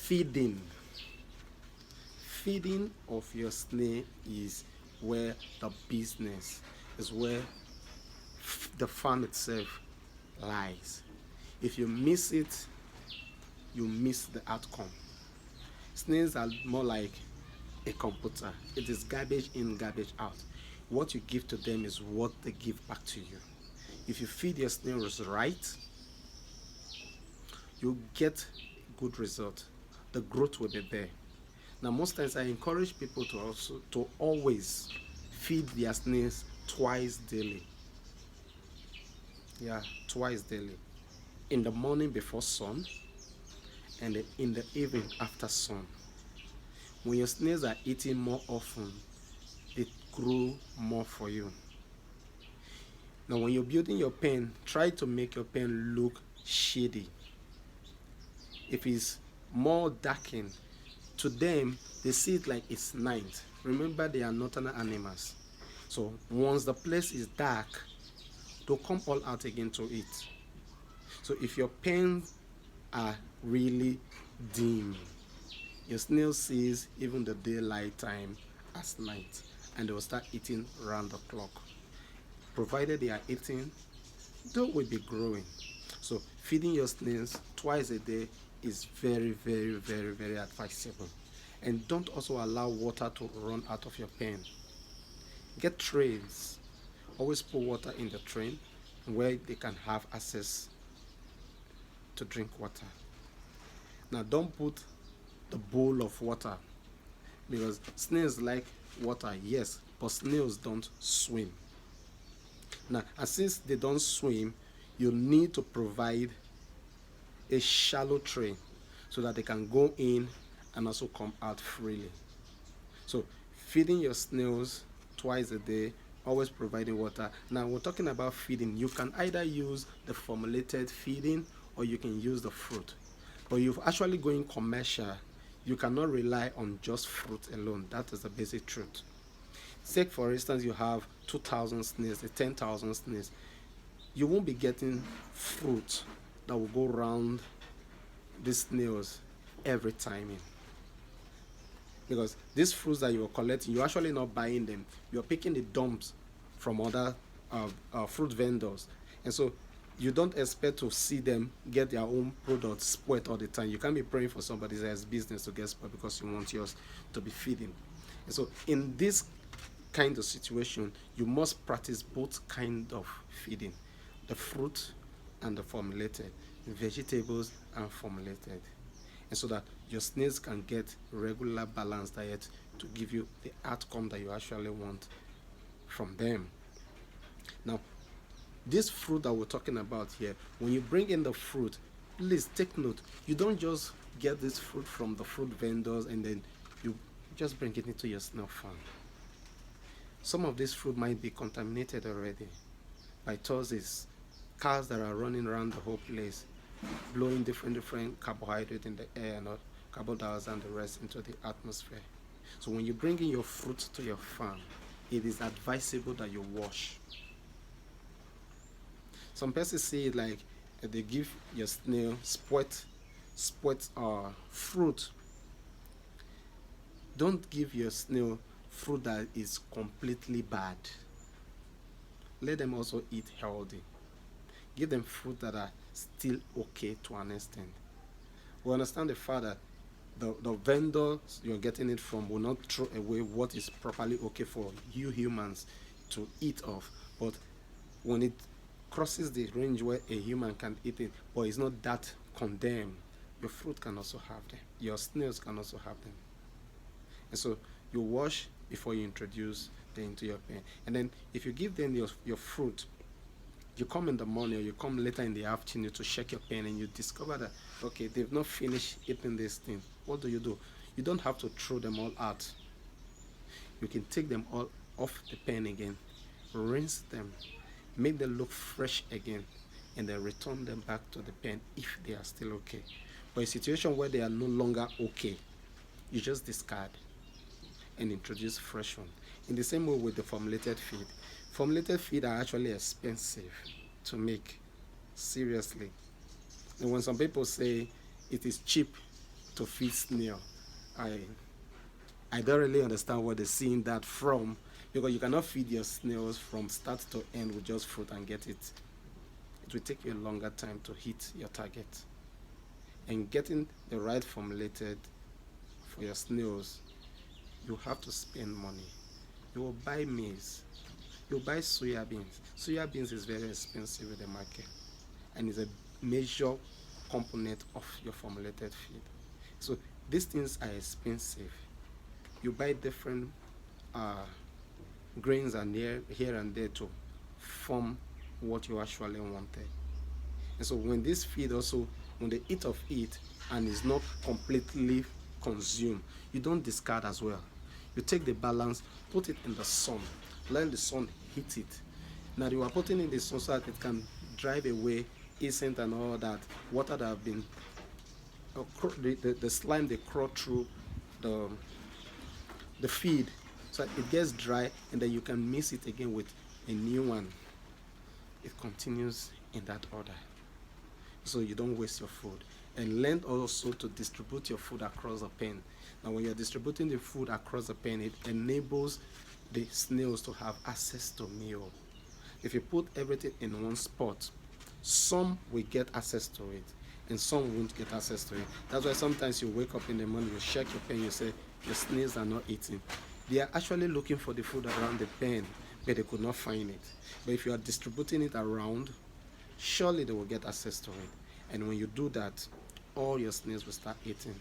Feeding. Feeding of your snail is where the business, is where the farm itself lies. If you miss it, you miss the outcome. Snails are more like a computer. It is garbage in, garbage out. What you give to them is what they give back to you. If you feed your snails right, you get good result. The growth will be there. Now, most times I encourage people to always feed their snails twice daily. Yeah, twice daily. In the morning before sun, and in the evening after sun. When your snails are eating more often, they grow more for you. Now, when you're building your pen, try to make your pen look shady. If it's more darkened, to them, they see it like it's night. Remember, they are nocturnal animals. So once the place is dark, they'll come all out again to eat. So if your pens are really dim, your snail sees even the daylight time as night, and they will start eating round the clock. Provided they are eating, they will be growing. So feeding your snails twice a day is very, very, very, very advisable. And don't also allow water to run out of your pen. Get trays. Always put water in the tray where they can have access to drink water. Now, don't put the bowl of water, because snails like water, yes, but snails don't swim. Now, and since they don't swim, you need to provide a shallow tray so that they can go in and also come out freely. So feeding your snails twice a day, always providing water. Now we're talking about feeding. You can either use the formulated feeding or you can use the fruit. But you're actually going commercial, you cannot rely on just fruit alone. That is the basic truth. Say for instance you have 2,000 snails, 10,000 snails. You won't be getting fruit that will go around these snails every time in. Because these fruits that you're collecting, you're actually not buying them. You're picking the dumps from other fruit vendors. And so you don't expect to see them get their own products spoiled all the time. You can't be praying for somebody else's business to get spoiled because you want yours to be feeding. And so in this kind of situation, you must practice both kind of feeding, the fruit and the formulated, vegetables and formulated, and so that your snails can get regular balanced diet to give you the outcome that you actually want from them. Now, this fruit that we're talking about here, when you bring in the fruit, please take note, you don't just get this fruit from the fruit vendors and then you just bring it into your snail farm. Some of this fruit might be contaminated already by toxins, cars that are running around the whole place, blowing different carbohydrates in the air and carbon dioxide and the rest into the atmosphere. So when you bring in your fruit to your farm, it is advisable that you wash. Some persons see it like they give your snail spoiled fruit. Don't give your snail fruit that is completely bad. Let them also eat healthy. Give them fruit that are still okay to an extent. We understand the fact that the vendors you're getting it from will not throw away what is properly okay for you humans to eat of. But when it crosses the range where a human can eat it, but it's not that condemned, your fruit can also have them. Your snails can also have them. And so you wash before you introduce them into your pen. And then if you give them your fruit, you come in the morning or you come later in the afternoon to check your pen and you discover that, okay, they've not finished eating this thing. What do? You don't have to throw them all out. You can take them all off the pen again, rinse them, make them look fresh again, and then return them back to the pen if they are still okay. But a situation where they are no longer okay, you just discard and introduce fresh one. In the same way with the formulated feed. Formulated feed are actually expensive to make, seriously. And when some people say it is cheap to feed snail. I don't really understand where they're seeing that from, because you cannot feed your snails from start to end with just fruit and get it. It will take you a longer time to hit your target. And getting the right formulated for your snails, you have to spend money. You will buy maize, you buy soya beans. Soya beans is very expensive in the market and is a major component of your formulated feed. So these things are expensive. You buy different grains and here and there to form what you actually wanted. And so when this feed also, when they eat of it and is not completely consumed, you don't discard as well. You take the balance, put it in the sun, let the sun hit it. Now you are putting in the sun so that it can drive away insect and all that water that have been the slime they crawl through the feed, so it gets dry, and then you can mix it again with a new one. It continues in that order, so you don't waste your food. And learn also to distribute your food across the pen. Now when you're distributing the food across the pen, it enables the snails to have access to meal. If you put everything in one spot, some will get access to it and some won't get access to it. That's why sometimes you wake up in the morning, you check your pen, you say your snails are not eating. They are actually looking for the food around the pen, but they could not find it. But if you are distributing it around, surely they will get access to it. And when you do that, all your snails will start eating.